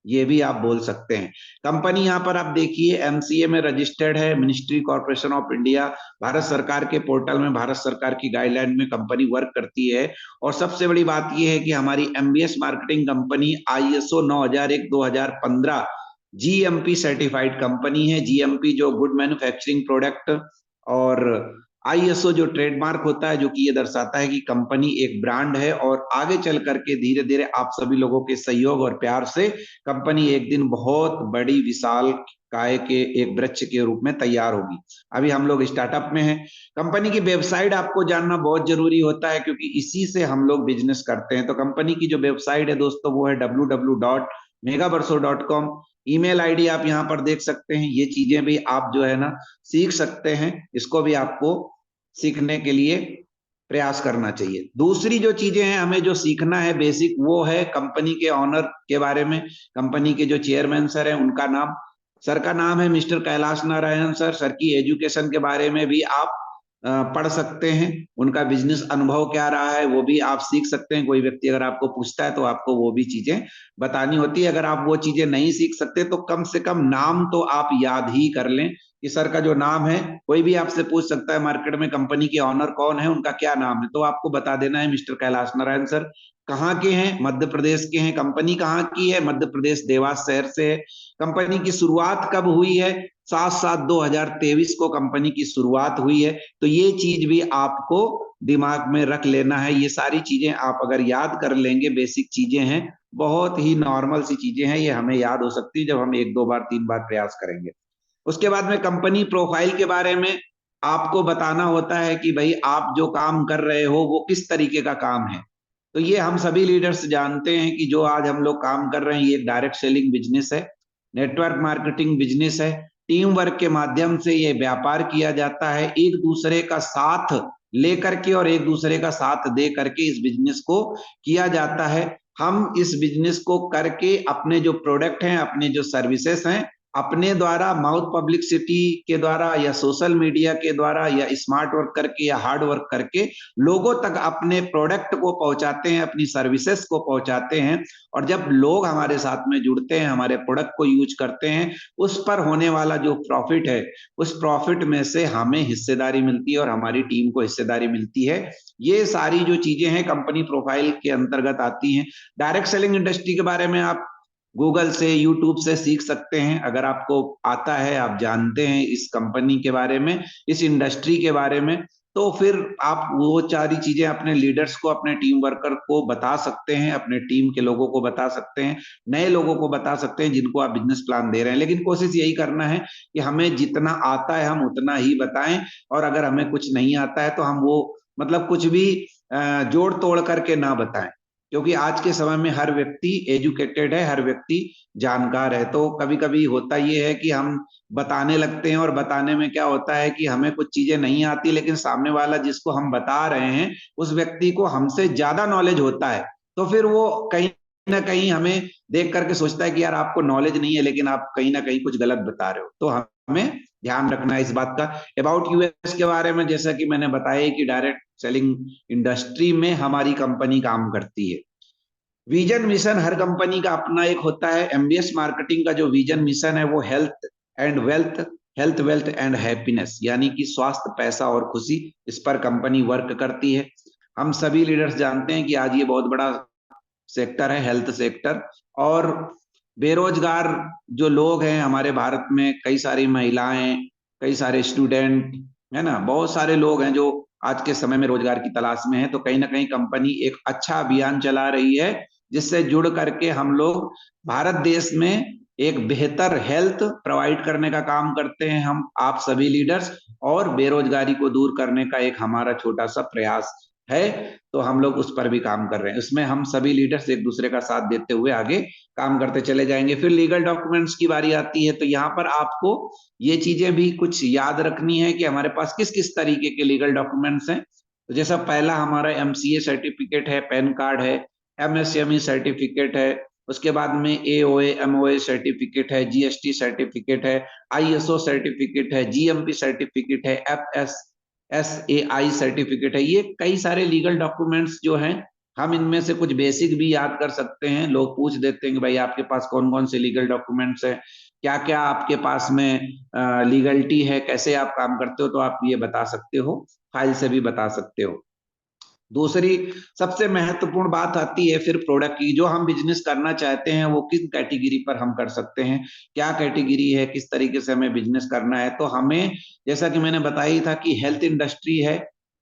ये भी आप बोल सकते हैं। कंपनी यहाँ पर आप देखिए एमसीए में रजिस्टर्ड है, ministry corporation of India, Bharat सरकार के पोर्टल में भारत सरकार की गाइडलाइन में कंपनी वर्क करती है। और सबसे बड़ी बात यह है कि हमारी MBS marketing company ISO 9001-2015 GMP certified company है। जीएमपी जो गुड मैन्युफैक्चरिंग प्रोडक्ट, और आईएसओ जो ट्रेडमार्क होता है, जो कि ये दर्शाता है कि कंपनी एक ब्रांड है। और आगे चल करके धीरे धीरे आप सभी लोगों के सहयोग और प्यार से कंपनी एक दिन बहुत बड़ी विशाल काय के एक वृक्ष के रूप में तैयार होगी। अभी हम लोग स्टार्टअप में हैं। कंपनी की वेबसाइट आपको जानना बहुत जरूरी होता है, क्योंकि इसी से हम लोग बिजनेस करते हैं। तो कंपनी की जो वेबसाइट है दोस्तों, वो है www.megaverso.com। ईमेल आईडी आप यहाँ पर देख सकते हैं। ये चीजें भी आप जो है ना सीख सकते हैं, इसको भी आपको सीखने के लिए प्रयास करना चाहिए। दूसरी जो चीजें हैं हमें जो सीखना है बेसिक, वो है कंपनी के ऑनर के बारे में। कंपनी के जो चेयरमैन सर हैं उनका नाम, सर का नाम है mister Kailash Narayan sir. Sir की एजुकेशन के बारे में भी आप पढ़ सकते हैं। उनका बिजनेस अनुभव क्या रहा है वो भी आप सीख सकते हैं। कोई व्यक्ति अगर आपको पूछता है तो आपको वो भी चीजें बतानी होती है। अगर आप वो चीजें नहीं सीख सकते तो कम से कम नाम तो आप याद ही कर लें कि सर का जो नाम है, कोई भी आपसे पूछ सकता है मार्केट में कंपनी के ऑनर कौन है, उनका क्या नाम है, तो आपको बता देना है मिस्टर कैलाश नारायण सर। कहाँ के हैं? मध्य प्रदेश के हैं। कंपनी कहाँ की है? मध्य प्रदेश देवास शहर से है। कंपनी की शुरुआत कब हुई है? 7/7/2023 को कंपनी की शुरुआत हुई है। तो ये चीज भी आपको दिमाग में रख लेना है। ये सारी चीजें आप अगर याद कर लेंगे, बेसिक चीजें हैं, बहुत ही नॉर्मल सी चीजें हैं, ये हमें याद हो सकती है जब हम 1 2 बार 3 बार प्रयास करेंगे। उसके बाद में कंपनी प्रोफाइल के बारे में आपको बताना होता है कि भाई आप जो काम कर रहे हो वो किस तरीके का काम है। तो ये हम सभी लीडर्स जानते हैं कि जो आज हम लोग काम कर रहे हैं ये डायरेक्ट सेलिंग बिजनेस है, नेटवर्क मार्केटिंग बिजनेस है। टीम वर्क के माध्यम से ये व्यापार किया जाता है, एक दूसरे का साथ लेकर के और एक दूसरे का साथ दे करके इस बिजनेस को किया जाता है। हम इस बिजनेस को करके अपने जो प्रोडक्ट हैं, अपने जो सर्विसेज हैं, अपने द्वारा माउथ पब्लिसिटी के द्वारा या सोशल मीडिया के द्वारा या स्मार्ट वर्क करके या हार्ड वर्क करके लोगों तक अपने प्रोडक्ट को पहुंचाते हैं, अपनी सर्विसेज को पहुंचाते हैं। और जब लोग हमारे साथ में जुड़ते हैं, हमारे प्रोडक्ट को यूज करते हैं, उस पर होने वाला जो प्रॉफिट है, उस प्रॉफिट में से हमें हिस्सेदारी मिलती है और हमारी टीम को हिस्सेदारी मिलती है। ये सारी जो चीजें हैं कंपनी प्रोफाइल के अंतर्गत आती हैं। डायरेक्ट सेलिंग इंडस्ट्री के बारे में आप गूगल से, यूट्यूब से सीख सकते हैं। अगर आपको आता है, आप जानते हैं इस कंपनी के बारे में, इस इंडस्ट्री के बारे में, तो फिर आप वो सारी चीजें अपने लीडर्स को, अपने टीम वर्कर को बता सकते हैं, अपने टीम के लोगों को बता सकते हैं, नए लोगों को बता सकते हैं जिनको आप बिजनेस प्लान दे रहे हैं। लेकिन कोशिश यही करना है कि हमें जितना आता है हम उतना ही बताएं, और अगर हमें कुछ नहीं आता है तो हम वो मतलब कुछ भी जोड़ तोड़ करके ना बताएं। क्योंकि आज के समय में हर व्यक्ति एजुकेटेड है, हर व्यक्ति जानकार है। तो कभी कभी होता ये है कि हम बताने लगते हैं और बताने में क्या होता है कि हमें कुछ चीजें नहीं आती, लेकिन सामने वाला जिसको हम बता रहे हैं उस व्यक्ति को हमसे ज्यादा नॉलेज होता है। तो फिर वो कहीं ना कहीं हमें देख करके सोचता है कि यार आपको नॉलेज नहीं है, लेकिन आप कहीं ना कहीं कुछ गलत बता रहे हो। तो हमें ध्यान रखना है इस बात का। अबाउट यूएस के बारे में जैसा कि मैंने बताया कि डायरेक्ट सेलिंग इंडस्ट्री में हमारी कंपनी काम करती है। विजन मिशन हर कंपनी का अपना एक होता है। एमबीएस मार्केटिंग का जो विजन मिशन है वो health and wealth, health wealth and happiness, यानी कि स्वास्थ्य, पैसा और खुशी, इस पर कंपनी वर्क करती है। हम सभी लीडर्स जानते हैं कि आज ये बहुत बड़ा सेक्टर है, हेल्थ सेक्टर। और बेरोजगार जो लोग हैं हमारे भारत में, कई सारी महिलाएं, कई सारे स्टूडेंट, है ना, बहुत सारे लोग हैं जो आज के समय में रोजगार की तलाश में है। तो कहीं ना कहीं कंपनी एक अच्छा अभियान चला रही है जिससे जुड़ करके हम लोग भारत देश में एक बेहतर हेल्थ प्रोवाइड करने का काम करते हैं, हम आप सभी लीडर्स। और बेरोजगारी को दूर करने का एक हमारा छोटा सा प्रयास है, तो हम लोग उस पर भी काम कर रहे हैं। उसमें हम सभी लीडर्स एक दूसरे का साथ देते हुए आगे काम करते चले जाएंगे। फिर लीगल डॉक्यूमेंट्स की बारी आती है, तो यहाँ पर आपको ये चीजें भी कुछ याद रखनी है कि हमारे पास किस किस तरीके के लीगल डॉक्यूमेंट्स हैं। तो जैसा पहला हमारा एमसीए सर्टिफिकेट है, पैन कार्ड है, एमएसएमई सर्टिफिकेट है, उसके बाद में एओए एमओए सर्टिफिकेट है, जीएसटी सर्टिफिकेट है, आईएसओ सर्टिफिकेट है, जीएमपी सर्टिफिकेट है, एफएसएसएआई सर्टिफिकेट है। ये कई सारे लीगल डॉक्यूमेंट्स जो हैं हम इनमें से कुछ बेसिक भी याद कर सकते हैं। लोग पूछ देते हैं कि भाई आपके पास कौन कौन से लीगल डॉक्यूमेंट्स है, क्या क्या आपके पास में लीगलिटी है, कैसे आप काम करते हो, तो आप ये बता सकते हो, फाइल से भी बता सकते हो। दूसरी सबसे महत्वपूर्ण बात आती है फिर प्रोडक्ट की। जो हम बिजनेस करना चाहते हैं वो किस कैटेगरी पर हम कर सकते हैं, क्या कैटेगरी है, किस तरीके से हमें बिजनेस करना है। तो हमें, जैसा कि मैंने बताया ही था कि हेल्थ इंडस्ट्री है,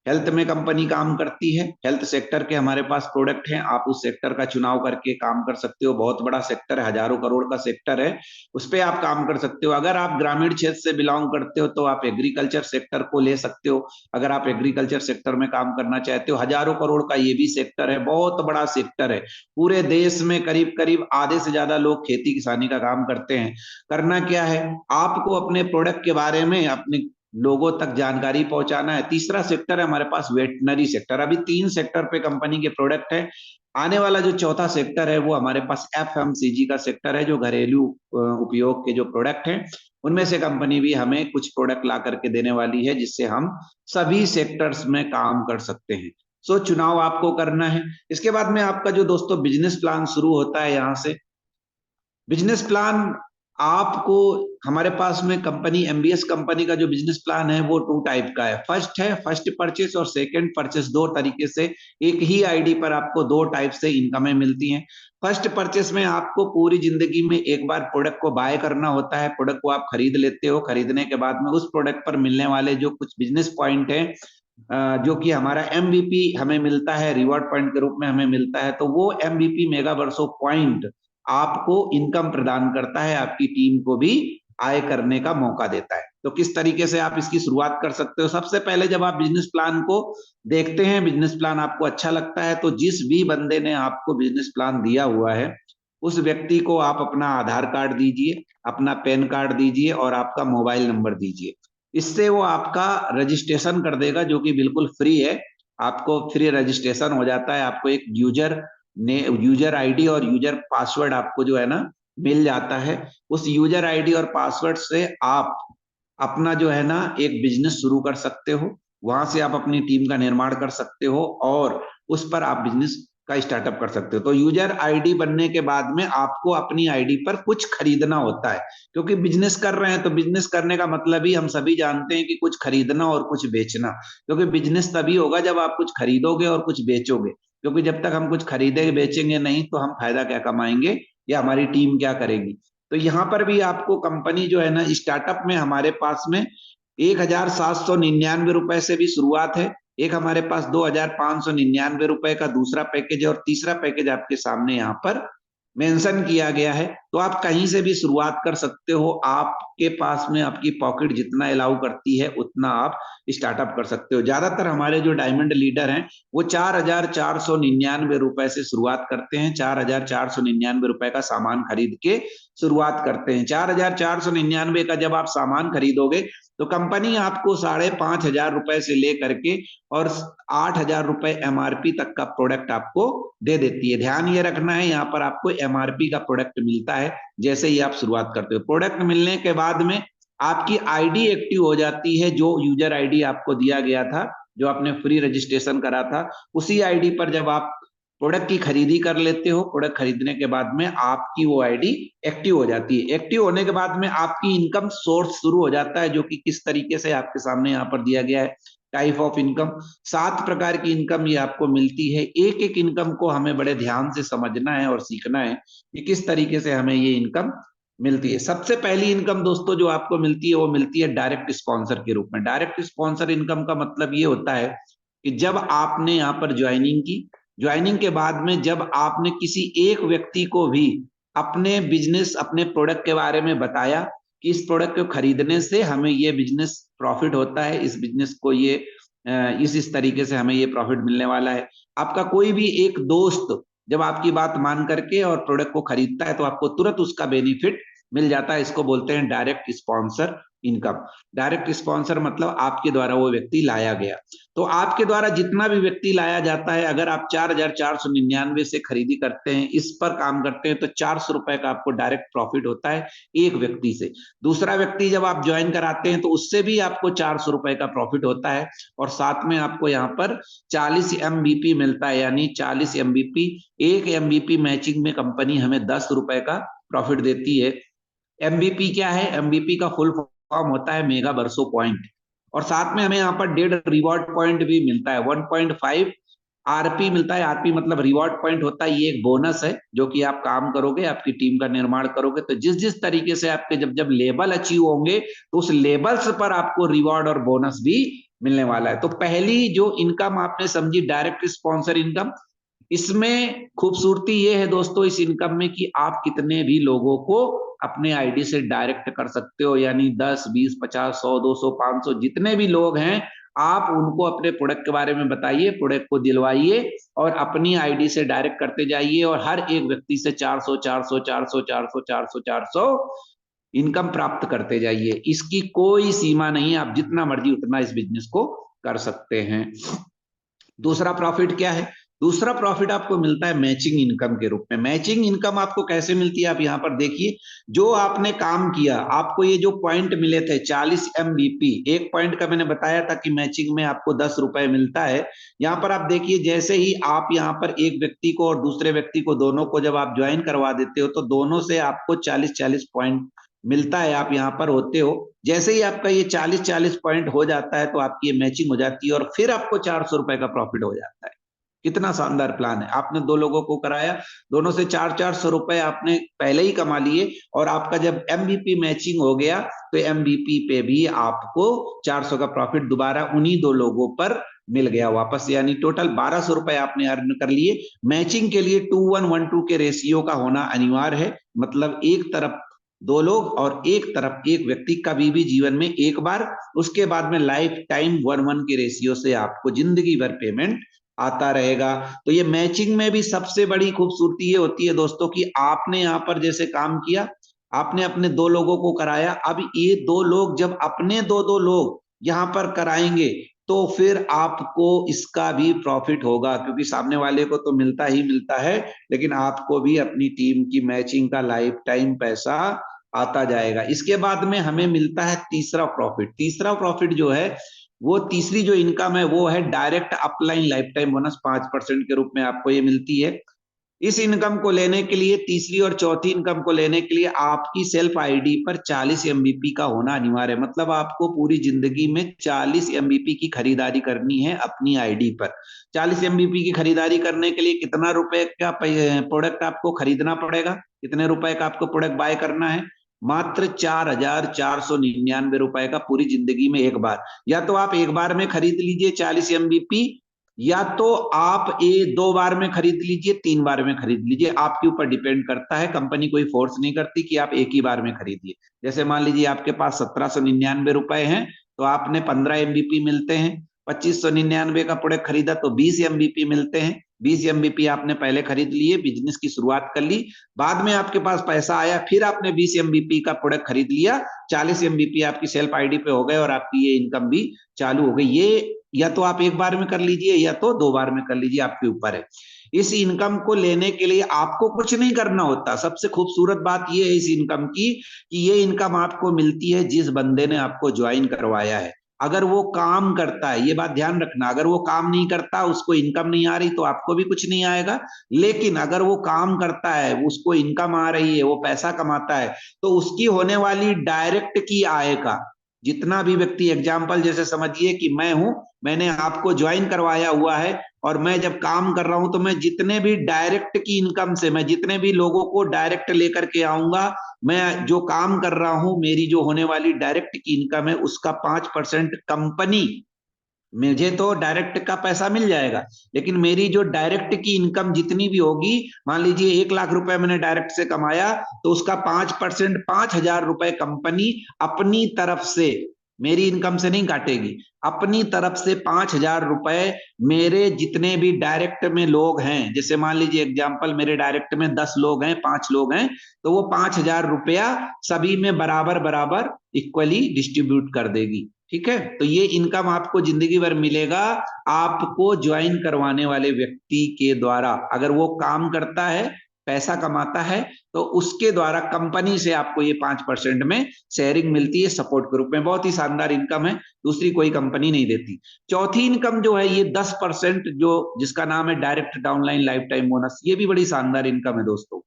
हेल्थ में कंपनी काम करती है, हेल्थ सेक्टर के हमारे पास प्रोडक्ट हैं, आप उस सेक्टर का चुनाव करके काम कर सकते हो। बहुत बड़ा सेक्टर है, हजारों करोड़ का सेक्टर है, उस पर आप काम कर सकते हो। अगर आप ग्रामीण क्षेत्र से बिलोंग करते हो तो आप एग्रीकल्चर सेक्टर को ले सकते हो। अगर आप एग्रीकल्चर सेक्टर में काम करना चाहते हो, हजारों करोड़ का ये भी सेक्टर है, बहुत बड़ा सेक्टर है। पूरे देश में करीब करीब आधे से ज्यादा लोग खेती किसानी का काम करते हैं। करना क्या है, आपको अपने प्रोडक्ट के बारे में अपने लोगों तक जानकारी पहुंचाना है। तीसरा सेक्टर है हमारे पास वेटनरी सेक्टर। अभी 3 सेक्टर पे कंपनी के प्रोडक्ट है। आने वाला जो चौथा सेक्टर है वो हमारे पास एफएमसीजी का सेक्टर है, जो घरेलू उपयोग के जो प्रोडक्ट हैं उनमें से कंपनी भी हमें कुछ प्रोडक्ट ला करके देने वाली है, जिससे हम सभी सेक्टर्स में काम कर सकते हैं। सो चुनाव आपको करना है। इसके बाद में आपका जो दोस्तों बिजनेस प्लान शुरू होता है यहाँ से। बिजनेस प्लान आपको, हमारे पास में कंपनी एमबीएस कंपनी का जो बिजनेस प्लान है वो 2 टाइप का है। फर्स्ट है फर्स्ट परचेस और सेकंड परचेस, 2 तरीके से एक ही आईडी पर आपको 2 टाइप से इनकमें मिलती हैं। फर्स्ट परचेस में आपको पूरी जिंदगी में एक बार प्रोडक्ट को बाय करना होता है, प्रोडक्ट को आप खरीद लेते हो, खरीदने के बाद में उस प्रोडक्ट पर मिलने वाले जो कुछ बिजनेस पॉइंट है, जो कि हमारा एमवीपी हमें मिलता है, रिवॉर्ड पॉइंट के रूप में हमें मिलता है, तो वो एमवीपी मेगा वर्सो पॉइंट आपको इनकम प्रदान करता है, आपकी टीम को भी आय करने का मौका देता है। तो किस तरीके से आप इसकी शुरुआत कर सकते हो, सबसे पहले जब आप बिजनेस प्लान को देखते हैं, बिजनेस प्लान आपको अच्छा लगता है, तो जिस भी बंदे ने आपको बिजनेस प्लान दिया हुआ है उस व्यक्ति को आप अपना आधार कार्ड दीजिए, अपना पैन कार्ड दीजिए और आपका मोबाइल नंबर दीजिए। इससे वो आपका रजिस्ट्रेशन कर देगा, जो कि बिल्कुल फ्री है। आपको फ्री रजिस्ट्रेशन हो जाता है, आपको एक यूजर आईडी और यूजर पासवर्ड आपको जो है ना मिल जाता है। उस यूजर आईडी और पासवर्ड से आप अपना जो है ना एक बिजनेस शुरू कर सकते हो। वहां से आप अपनी टीम का निर्माण कर सकते हो और उस पर आप बिजनेस का स्टार्टअप कर सकते हो। तो यूजर आईडी बनने के बाद में आपको अपनी आईडी पर कुछ खरीदना होता है, क्योंकि बिजनेस कर रहे हैं तो बिजनेस करने का मतलब ही हम सभी जानते हैं कि कुछ खरीदना और कुछ बेचना। क्योंकि बिजनेस तभी होगा जब आप कुछ खरीदोगे और कुछ बेचोगे, क्योंकि जब तक हम कुछ खरीदेंगे बेचेंगे नहीं तो हम फायदा क्या कमाएंगे या हमारी टीम क्या करेगी। तो यहाँ पर भी आपको कंपनी जो है ना, स्टार्टअप में हमारे पास में 1799 रुपए से भी शुरुआत है। एक हमारे पास 2599 रुपए का दूसरा पैकेज है और तीसरा पैकेज आपके सामने यहाँ पर मेंशन किया गया है। तो आप कहीं से भी शुरुआत कर सकते हो, आपके पास में आपकी पॉकेट जितना अलाउ करती है उतना आप स्टार्टअप कर सकते हो। ज्यादातर हमारे जो डायमंड लीडर हैं वो 4499 रुपए से शुरुआत करते हैं, 4499 रुपए का सामान खरीद के शुरुआत करते हैं। 4499 का जब आप सामान खरीदोगे तो कंपनी आपको 5500 रुपए से लेकर के और 8000 रुपए एमआरपी तक का प्रोडक्ट आपको दे देती है। ध्यान ये रखना है, यहाँ पर आपको एमआरपी का प्रोडक्ट मिलता है जैसे ही आप शुरुआत करते हो। प्रोडक्ट मिलने के बाद में आपकी आईडी एक्टिव हो जाती है, जो यूजर आईडी आपको दिया गया था, जो आपने फ्री रजिस्ट्रेशन करा था, उसी आईडी पर जब आप प्रोडक्ट की खरीदी कर लेते हो, प्रोडक्ट खरीदने के बाद में आपकी वो आईडी एक्टिव हो जाती है। एक्टिव होने के बाद में आपकी इनकम सोर्स शुरू हो जाता है, जो कि किस तरीके से आपके सामने यहाँ पर दिया गया है। टाइप ऑफ इनकम, 7 प्रकार की इनकम ये आपको मिलती है। एक एक इनकम को हमें बड़े ध्यान से समझना है और सीखना है कि किस तरीके से हमें ये इनकम मिलती है। सबसे पहली इनकम दोस्तों जो आपको मिलती है वो मिलती है डायरेक्ट स्पॉन्सर के रूप में। डायरेक्ट स्पॉन्सर इनकम का मतलब ये होता है कि जब आपने यहाँ पर ज्वाइनिंग की, ज्वाइनिंग के बाद में जब आपने किसी एक व्यक्ति को भी अपने बिजनेस, अपने प्रोडक्ट के बारे में बताया कि इस प्रोडक्ट को खरीदने से हमें ये बिजनेस प्रॉफिट होता है, इस बिजनेस को ये इस तरीके से हमें ये प्रॉफिट मिलने वाला है। आपका कोई भी एक दोस्त जब आपकी बात मान करके और प्रोडक्ट को खरीदता है तो आपको तुरंत उसका बेनिफिट मिल जाता है। इसको बोलते हैं direct sponsor. Income. Direct sponsor मतलब आपके द्वारा वो व्यक्ति लाया गया। तो आपके द्वारा जितना भी व्यक्ति लाया जाता है, अगर आप 4,499 से खरीदी करते हैं, इस पर काम करते हैं, तो 400 रुपए का आपको डायरेक्ट प्रॉफिट होता है एक व्यक्ति से। दूसरा व्यक्ति जब आप ज्वाइन कराते हैं तो उससे भी आपको 400 रुपए का प्रॉफिट होता है, और साथ में आपको यहाँ पर 40 MVP मिलता है, यानी 40 MVP। एक MVP मैचिंग में कंपनी हमें 10 रुपए का प्रॉफिट देती है। MVP क्या है? MVP का फुल फॉर्म होता है मेगा वर्सो पॉइंट, और साथ में हमें यहाँ पर 1.5 रिवॉर्ड पॉइंट भी मिलता है। 1.5 आरपी मिलता है। आरपी मतलब रिवॉर्ड पॉइंट होता है। ये एक बोनस है जो कि आप काम करोगे, आपकी टीम का निर्माण करोगे, तो जिस जिस तरीके से आपके जब जब लेवल अचीव होंगे तो उस लेवल्स पर आपको रिवॉर्ड और बोनस भी मिलने वाला है। तो पहली जो इनकम आपने समझी, डायरेक्ट स्पॉन्सर इनकम। इसमें खूबसूरती ये है दोस्तों इस इनकम में कि आप कितने भी लोगों को अपने आईडी से डायरेक्ट कर सकते हो, यानी 10, 20, 50, 100, 200, 500 जितने भी लोग हैं, आप उनको अपने प्रोडक्ट के बारे में बताइए, प्रोडक्ट को दिलवाइए और अपनी आईडी से डायरेक्ट करते जाइए, और हर एक व्यक्ति से 400 400 400 400 400 400 इनकम प्राप्त करते जाइए। इसकी कोई सीमा नहीं है, आप जितना मर्जी उतना इस बिजनेस को कर सकते हैं। दूसरा प्रॉफिट क्या है? दूसरा प्रॉफिट आपको मिलता है मैचिंग इनकम के रूप में। मैचिंग इनकम आपको कैसे मिलती है? आप यहां पर देखिए, जो आपने काम किया, आपको ये जो पॉइंट मिले थे 40 MVP, एक पॉइंट का मैंने बताया था कि मैचिंग में आपको 10 रुपए मिलता है। यहां पर आप देखिए, जैसे ही आप यहां पर एक व्यक्ति को और दूसरे व्यक्ति को, दोनों को जब आप ज्वाइन करवा देते हो, तो दोनों से आपको 40-40 पॉइंट मिलता है। आप यहाँ पर होते हो, जैसे ही आपका ये 40-40 पॉइंट हो जाता है तो आपकी ये मैचिंग हो जाती है, और फिर आपको 400 रुपए का प्रॉफिट हो जाता है। कितना शानदार प्लान है! आपने दो लोगों को कराया, दोनों से 400 रुपए आपने पहले ही कमा लिए, और आपका जब MVP मैचिंग हो गया तो MVP पे भी आपको 400 का प्रॉफिट दोबारा उन्हीं दो लोगों पर मिल गया वापस, यानी टोटल 1200 रुपए आपने अर्न कर लिए। मैचिंग के लिए 2112 के रेशियो का होना अनिवार्य है, मतलब एक तरफ दो लोग और एक तरफ एक व्यक्ति, कभी भी जीवन में एक बार, उसके बाद में लाइफ टाइम 1:1 के रेशियो से आपको जिंदगी भर पेमेंट आता रहेगा। तो ये मैचिंग में भी सबसे बड़ी खूबसूरती ये होती है दोस्तों कि आपने यहाँ पर जैसे काम किया, आपने अपने दो लोगों को कराया, अब ये दो लोग जब अपने दो दो लोग यहाँ पर कराएंगे तो फिर आपको इसका भी प्रॉफिट होगा, क्योंकि सामने वाले को तो मिलता ही मिलता है, लेकिन आपको भी अपनी टीम की मैचिंग का लाइफ टाइम पैसा आता जाएगा। इसके बाद में हमें मिलता है तीसरा प्रॉफिट। तीसरा प्रॉफिट जो है, वो तीसरी जो इनकम है वो है direct upline life time bonus. 5% के रूप में आपको ये मिलती है। इस इनकम को लेने के लिए, तीसरी और चौथी इनकम को लेने के लिए, आपकी सेल्फ आईडी पर 40 MVP का होना अनिवार्य है। मतलब आपको पूरी जिंदगी में 40 MVP की खरीदारी करनी है अपनी आईडी पर। 40 MVP की खरीदारी करने के लिए कितना रुपए का प्रोडक्ट आपको खरीदना पड़ेगा? कितने रुपए का आपको प्रोडक्ट बाय करना है? मात्र 4,499 रुपए का, पूरी जिंदगी में एक बार। या तो आप एक बार में खरीद लीजिए 40 MVP, या तो आप ये 2 बार में खरीद लीजिए, 3 बार में खरीद लीजिए, आपके ऊपर डिपेंड करता है। कंपनी कोई फोर्स नहीं करती कि आप एक ही बार में खरीदिए। जैसे मान लीजिए आपके पास 1799 रुपए हैं, तो आपने 15 MVP मिलते हैं। 2599 का प्रोडक्ट खरीदा तो 20 MVP मिलते हैं। 20 MVP आपने पहले खरीद लिए, बिजनेस की शुरुआत कर ली, बाद में आपके पास पैसा आया, फिर आपने 20 MVP का प्रोडक्ट खरीद लिया, 40 MVP आपकी सेल्फ आईडी पे हो गए, और आपकी ये इनकम भी चालू हो गई। ये या तो आप एक बार में कर लीजिए या तो 2 बार में कर लीजिए, आपके ऊपर है। इस इनकम को लेने के लिए आपको कुछ नहीं करना होता। सबसे खूबसूरत बात यह है इस इनकम की कि ये इनकम आपको मिलती है जिस बंदे ने आपको ज्वाइन करवाया है। अगर वो काम करता है, ये बात ध्यान रखना, अगर वो काम नहीं करता, उसको इनकम नहीं आ रही, तो आपको भी कुछ नहीं आएगा। लेकिन अगर वो काम करता है, उसको इनकम आ रही है, वो पैसा कमाता है, तो उसकी होने वाली डायरेक्ट की आय का जितना भी व्यक्ति, एग्जाम्पल जैसे समझिए कि मैं हूं, मैंने आपको ज्वाइन करवाया हुआ है, और मैं जब काम कर रहा हूं तो मैं जितने भी डायरेक्ट की इनकम से, मैं जितने भी लोगों को डायरेक्ट लेकर के आऊंगा, मैं जो काम कर रहा हूं, मेरी जो होने वाली डायरेक्ट की इनकम है उसका 5% कंपनी, मुझे तो डायरेक्ट का पैसा मिल जाएगा, लेकिन मेरी जो डायरेक्ट की इनकम जितनी भी होगी, मान लीजिए 1,00,000 रुपए मैंने डायरेक्ट से कमाया, तो उसका 5%, 5,000 रुपए कंपनी अपनी तरफ से मेरी इनकम से नहीं काटेगी, अपनी तरफ से 5,000 रुपए मेरे जितने भी डायरेक्ट में लोग हैं, जैसे मान लीजिए एग्जांपल मेरे डायरेक्ट में 10 लोग हैं, 5 लोग हैं, तो वो 5,000 रुपया सभी में बराबर बराबर इक्वली डिस्ट्रीब्यूट कर देगी। ठीक है, तो ये इनकम आपको जिंदगी भर मिलेगा, आपको ज्वाइन करवाने वाले व्यक्ति के द्वारा। अगर वो काम करता है, पैसा कमाता है, तो उसके द्वारा कंपनी से आपको ये 5% में शेयरिंग मिलती है सपोर्ट के रूप में। बहुत ही शानदार इनकम है, दूसरी कोई कंपनी नहीं देती। चौथी इनकम जो है ये 10%, जो जिसका नाम है direct downline life time bonus, ये भी बड़ी शानदार इनकम है दोस्तों।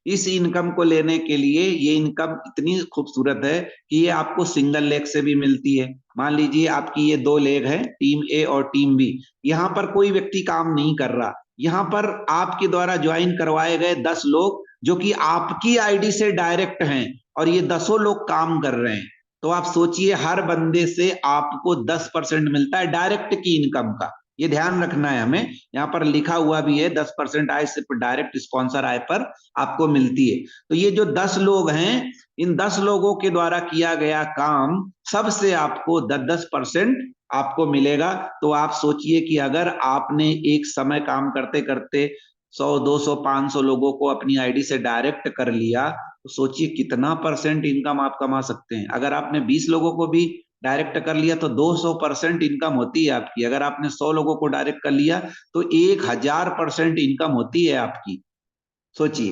इस इनकम को लेने के लिए, ये इनकम इतनी खूबसूरत है कि ये आपको सिंगल लेग से भी मिलती है। मान लीजिए आपकी ये 2 लेग है, टीम ए और टीम बी, यहां पर कोई व्यक्ति काम नहीं कर रहा, यहां पर आपके द्वारा ज्वाइन करवाए गए 10 लोग जो कि आपकी आईडी से डायरेक्ट हैं, और ये 10 लोग काम कर रहे हैं। तो आप सोचिए, हर बंदे से आपको 10% मिलता है डायरेक्ट की इनकम का। ये ध्यान रखना है हमें, यहाँ पर लिखा हुआ भी है 10% आय सिर्फ डायरेक्ट स्पॉन्सर आय पर आपको मिलती है। तो ये जो 10 लोग हैं, इन 10 लोगों के द्वारा किया गया काम सबसे आपको 10% आपको मिलेगा। तो आप सोचिए कि अगर आपने एक समय काम करते करते 100, 200, 500 लोगों को अपनी आईडी से डायरेक्ट कर लिया, तो सोचिए कितना परसेंट इनकम आप कमा सकते हैं। अगर आपने 20 लोगों को भी डायरेक्ट कर लिया तो 200% इनकम होती है आपकी। अगर आपने 100 लोगों को डायरेक्ट कर लिया तो 1000% इनकम होती है आपकी। सोचिए,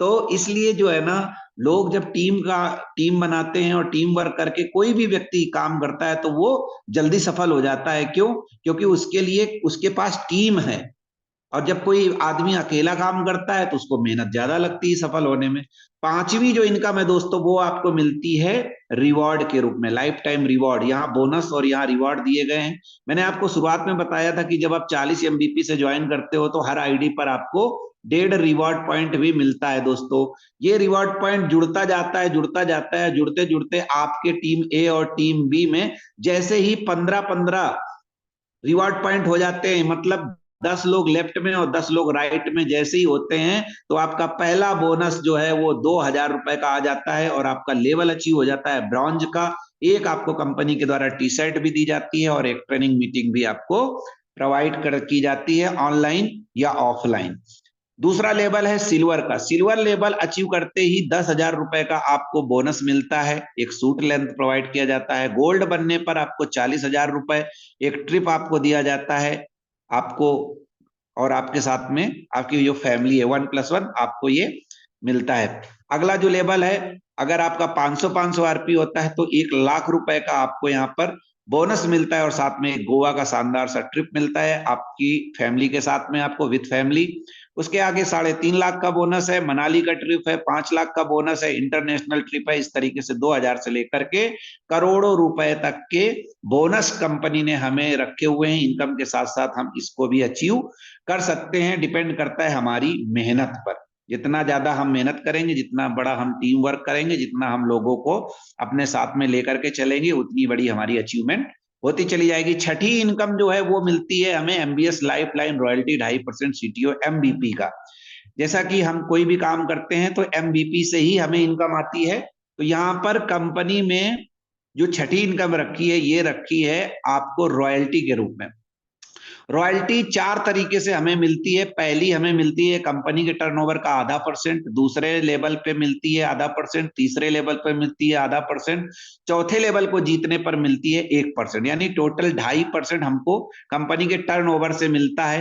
तो इसलिए जो है ना, लोग जब टीम बनाते हैं और टीम वर्क करके कोई भी व्यक्ति काम करता है तो वो जल्दी सफल हो जाता है। क्यों? क्योंकि उसके लिए उसके पास टीम है। और जब कोई आदमी अकेला काम करता है तो उसको मेहनत ज्यादा लगती है सफल होने में। पांचवी जो इनकम है दोस्तों, वो आपको मिलती है रिवॉर्ड के रूप में, लाइफ टाइम रिवॉर्ड। यहाँ बोनस और यहाँ रिवॉर्ड दिए गए हैं। मैंने आपको शुरुआत में बताया था कि जब आप 40 एमबीपी से ज्वाइन करते हो तो हर आईडी पर आपको 1.5 रिवॉर्ड पॉइंट भी मिलता है दोस्तों। ये रिवॉर्ड पॉइंट जुड़ता जाता है, जुड़ता जाता है, जुड़ते जुड़ते आपके टीम ए और टीम बी में जैसे ही 15-15 रिवॉर्ड पॉइंट हो जाते हैं, मतलब 10 लोग लेफ्ट में और 10 लोग राइट में जैसे ही होते हैं, तो आपका पहला बोनस जो है वो 2,000 रुपए का आ जाता है और आपका लेवल अचीव हो जाता है ब्रॉन्ज का। एक आपको कंपनी के द्वारा टी शर्ट भी दी जाती है और एक ट्रेनिंग मीटिंग भी आपको प्रोवाइड कर की जाती है, ऑनलाइन या ऑफलाइन। दूसरा लेवल है सिल्वर का। सिल्वर लेवल अचीव करते ही 10,000 रुपए का आपको बोनस मिलता है, एक सूट लेंथ प्रोवाइड किया जाता है। गोल्ड बनने पर आपको 40,000 रुपए, एक ट्रिप आपको दिया जाता है आपको, और आपके साथ में आपकी जो फैमिली है 1+1 आपको ये मिलता है। अगला जो लेवल है, अगर आपका 500 आरपी होता है तो 1,00,000 रुपए का आपको यहाँ पर बोनस मिलता है और साथ में गोवा का शानदार सा ट्रिप मिलता है आपकी फैमिली के साथ में, आपको विद फैमिली। उसके आगे 3.5 लाख का बोनस है, मनाली का ट्रिप है, 5 लाख का बोनस है, इंटरनेशनल ट्रिप है। इस तरीके से 2,000 से लेकर के करोड़ों रुपए तक के बोनस कंपनी ने हमें रखे हुए हैं। इनकम के साथ साथ हम इसको भी अचीव कर सकते हैं, डिपेंड करता है हमारी मेहनत पर। जितना ज्यादा हम मेहनत करेंगे, जितना बड़ा हम टीम वर्क करेंगे, जितना हम लोगों को अपने साथ में लेकर के चलेंगे, उतनी बड़ी हमारी अचीवमेंट होती चली जाएगी। छठी इनकम जो है वो मिलती है हमें MBS life line royalty 2.5% CTO MBP का। जैसा कि हम कोई भी काम करते हैं तो एमबीपी से ही हमें इनकम आती है। तो यहाँ पर कंपनी में जो छठी इनकम रखी है, ये रखी है आपको रॉयल्टी के रूप में। रॉयल्टी 4 तरीके से हमें मिलती है। पहली हमें मिलती है कंपनी के टर्नओवर का ½ दूसरे लेवल पे मिलती है ½ तीसरे लेवल पे मिलती है ½ चौथे लेवल को जीतने पर मिलती है 1%, यानी टोटल 2.5% हमको कंपनी के टर्नओवर से मिलता है।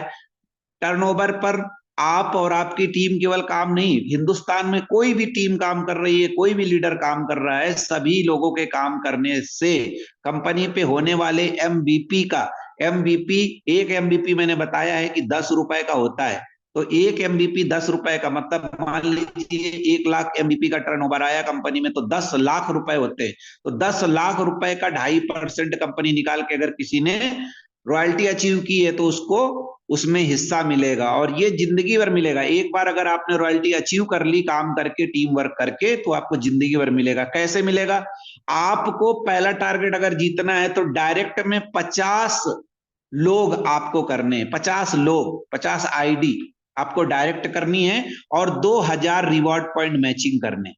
टर्नओवर पर आप और आपकी टीम केवल काम नहीं, हिंदुस्तान में कोई भी टीम काम कर रही है, कोई भी लीडर काम कर रहा है, सभी लोगों के काम करने से कंपनी पे होने वाले एमबीपी का, एमबीपी एक एमबीपी मैंने बताया है कि 10 रुपए का होता है। तो एक एमबीपी 10 रुपए का मतलब, मान लीजिए 1,00,000 एमबीपी का टर्नओवर आया कंपनी में तो 10 लाख रुपए होते हैं। तो 10 लाख रुपए का 2.5% कंपनी निकाल के अगर किसी ने रॉयल्टी अचीव की है तो उसको उसमें हिस्सा मिलेगा, और ये जिंदगी भर मिलेगा। एक बार अगर आपने रॉयल्टी अचीव कर ली काम करके, टीम वर्क करके, तो आपको जिंदगी भर मिलेगा। कैसे मिलेगा? आपको पहला टारगेट अगर जीतना है तो डायरेक्ट में 50 लोग आपको करने, 50 लोग, 50 आईडी आपको डायरेक्ट करनी है और 2,000 रिवॉर्ड पॉइंट मैचिंग करने।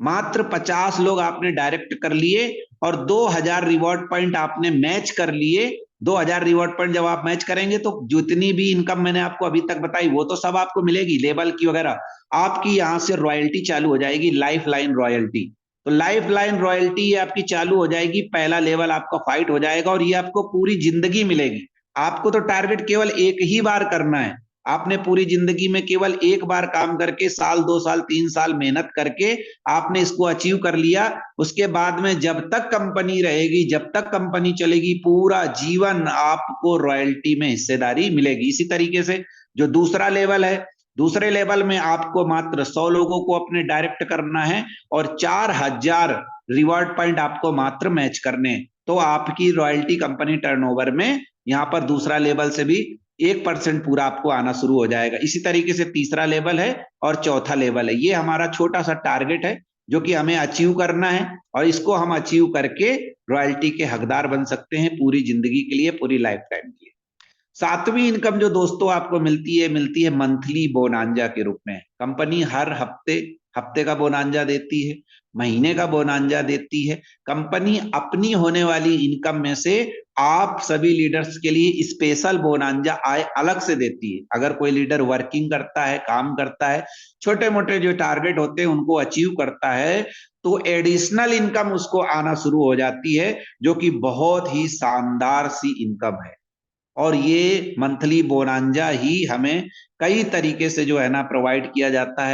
मात्र 50 लोग आपने डायरेक्ट कर लिए और 2000 रिवॉर्ड पॉइंट आपने मैच कर लिए। 2000 रिवॉर्ड पॉइंट जब आप मैच करेंगे तो जितनी भी इनकम मैंने आपको अभी तक बताई वो तो सब आपको मिलेगी, लेबल की वगैरह। आपकी यहां से रॉयल्टी चालू हो जाएगी, लाइफ लाइन रॉयल्टी। तो लाइफ लाइन रॉयल्टी ये आपकी चालू हो जाएगी, पहला लेवल आपका फाइट हो जाएगा और ये आपको पूरी जिंदगी मिलेगी। आपको तो टारगेट केवल एक ही बार करना है। आपने पूरी जिंदगी में केवल एक बार काम करके, साल 2 साल 3 साल मेहनत करके आपने इसको अचीव कर लिया। उसके बाद में जब तक कंपनी रहेगी, जब तक कंपनी चलेगी, पूरा जीवन आपको रॉयल्टी में हिस्सेदारी मिलेगी। इसी तरीके से जो दूसरा लेवल है, दूसरे लेवल में आपको मात्र 100 लोगों को अपने डायरेक्ट करना है और 4000 रिवॉर्ड पॉइंट आपको मात्र मैच करने हैं। तो आपकी रॉयल्टी कंपनी टर्नओवर में यहां पर दूसरा लेवल से भी 1% पूरा आपको आना शुरू हो जाएगा। इसी तरीके से तीसरा लेवल है और चौथा लेवल है। ये हमारा छोटा सा टारगेट है जो कि हमें अचीव करना है और इसको हम अचीव करके रॉयल्टी के हकदार बन सकते हैं पूरी जिंदगी के लिए, पूरी लाइफ टाइम के लिए। सातवीं इनकम जो दोस्तों आपको मिलती है मंथली बोनांजा के रूप में। कंपनी हर हफ्ते हफ्ते का बोनांजा देती है, महीने का बोनांजा देती है। कंपनी अपनी होने वाली इनकम में से आप सभी लीडर्स के लिए स्पेशल बोनांजा आय अलग से देती है। अगर कोई लीडर वर्किंग करता है, काम करता है, छोटे मोटे जो टारगेट होते हैं उनको अचीव करता है, तो एडिशनल इनकम उसको आना शुरू हो जाती है, जो कि बहुत ही शानदार सी इनकम है। और ये मंथली बोनांजा ही हमें कई तरीके से जो है ना प्रोवाइड किया जाता है।